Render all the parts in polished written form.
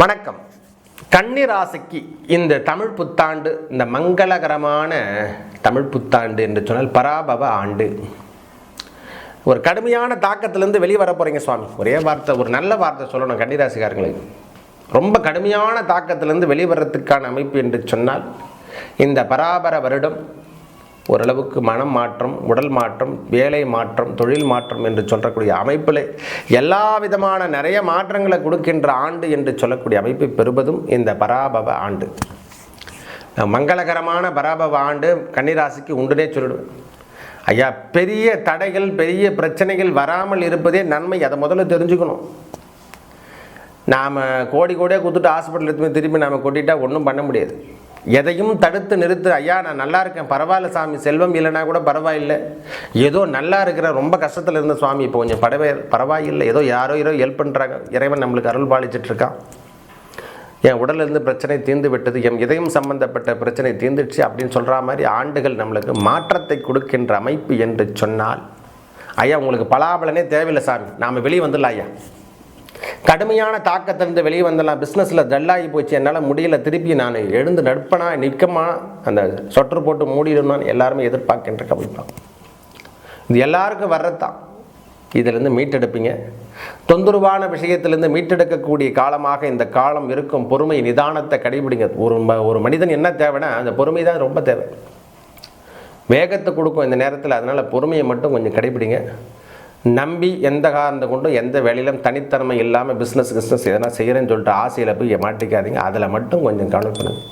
வணக்கம். கன்னி ராசிக்கு இந்த தமிழ் புத்தாண்டு, இந்த மங்களகரமான தமிழ் புத்தாண்டு என்று சொன்னால் பராபவ ஆண்டு. ஒரு கடுமையான தாக்கத்திலேருந்து வெளிவர போகிறீங்க சுவாமி. ஒரே வார்த்தை, ஒரு நல்ல வார்த்தை சொல்லணும் கன்னிராசிக்காரங்களுக்கு. ரொம்ப கடுமையான தாக்கத்திலேருந்து வெளிவரத்துக்கான அமைப்பு என்று சொன்னால் இந்த பராபர வருடம் ஓரளவுக்கு மனம் மாற்றம், உடல் மாற்றம், வேலை மாற்றம், தொழில் மாற்றம் என்று சொல்லக்கூடிய அமைப்பில் எல்லா விதமான நிறைய மாற்றங்களை கொடுக்கின்ற ஆண்டு என்று சொல்லக்கூடிய அமைப்பை பெறுவதும் இந்த பராபவ ஆண்டு. மங்களகரமான பராபவ ஆண்டு கன்னிராசிக்கு உண்டுனே சொல்லிடுவேன். ஐயா, பெரிய தடைகள், பெரிய பிரச்சனைகள் வராமல் இருப்பதே நன்மை. அதை முதல்ல தெரிஞ்சுக்கணும். நாம் கோடி கோடியாக கொடுத்துட்டு ஹாஸ்பிட்டல் எடுத்து திரும்பி நாம் கொட்டிட்டா ஒன்றும் பண்ண முடியாது. எதையும் தடுத்து நிறுத்து. ஐயா, நான் நல்லா இருக்கேன், பரவாயில்ல சாமி, செல்வம் இல்லைனா கூட பரவாயில்லை, ஏதோ நல்லா இருக்கிற, ரொம்ப கஷ்டத்தில் இருந்த சுவாமி இப்போ கொஞ்சம் பரவாயில்லை, ஏதோ யாரோ ஹெல்ப் பண்ணுறாங்க, இறைவன் நம்மளுக்கு அருள் பாலிச்சிட்ருக்கான், என் உடலிருந்து பிரச்சனை தீர்ந்து விட்டது, என் இதயம் சம்பந்தப்பட்ட பிரச்சனை தீர்ந்துடுச்சு அப்படின்னு சொல்கிற மாதிரி ஆண்டுகள் நம்மளுக்கு மாற்றத்தை கொடுக்கின்ற அமைப்பு என்று சொன்னால் ஐயா உங்களுக்கு பலாபலனே தேவையில்லை சாமி, நாம் வெளியே வந்துடலாம். ஐயா, கடுமையான தாக்கத்திலிருந்து வெளியே வந்துடலாம். பிஸ்னஸில் டல்லாகி போச்சு, என்னால் முடியல, திருப்பி நான் எழுந்து நடுப்பனா நிற்கமா அந்த சொட்டர் போட்டு மூடிடணும்னு எல்லாருமே எதிர்பார்க்கின்ற கவிப்பாங்க. இது எல்லாருக்கும் வர்றதுதான். இதிலேருந்து மீட்டெடுப்பீங்க. தொந்தரவான விஷயத்திலேருந்து மீட்டெடுக்கக்கூடிய காலமாக இந்த காலம் இருக்கும். பொறுமை, நிதானத்தை கடைபிடிங்க. ஒரு மனிதன் என்ன தேவைன்னா அந்த பொறுமை தான் ரொம்ப தேவை. வேகத்தை கொடுக்கும் இந்த நேரத்தில். அதனால் பொறுமையை மட்டும் கொஞ்சம் கடைபிடிங்க. நம்பி எந்த காரணத்தை கொண்டும் எந்த வேலையிலும் தனித்தன்மை இல்லாமல் பிஸ்னஸ் எதனா செய்கிறேன்னு சொல்லிட்டு ஆசையில் போய் மாட்டிக்காதீங்க. அதில் மட்டும் கொஞ்சம் கவனம் பண்ணுங்க.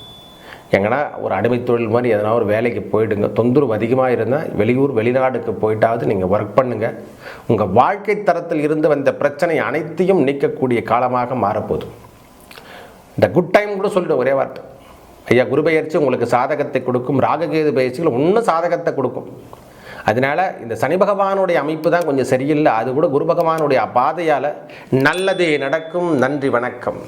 எங்கன்னா ஒரு அடிமை தொழில் மாதிரி எதனா ஒரு வேலைக்கு போயிடுங்க. தொந்தரவு அதிகமாக இருந்தால் வெளியூர் வெளிநாடுக்கு போயிட்டாவது நீங்கள் ஒர்க் பண்ணுங்கள். உங்கள் வாழ்க்கை தரத்தில் இருந்து வந்த பிரச்சனை அனைத்தையும் நீக்கக்கூடிய காலமாக மாறப்போகுது. இந்த குட் டைம் கூட சொல்லிட்டு ஒரே வார்த்தை. ஐயா, குரு பயிற்சி உங்களுக்கு சாதகத்தை கொடுக்கும். ராககேது பயிற்சிகள் இன்னும் சாதகத்தை கொடுக்கும். அதனால் இந்த சனி பகவானுடைய அமைப்பு தான் கொஞ்சம் சரியில்லை. அது கூட குரு பகவானுடைய பாதையால் நல்லதே நடக்கும். நன்றி, வணக்கம்.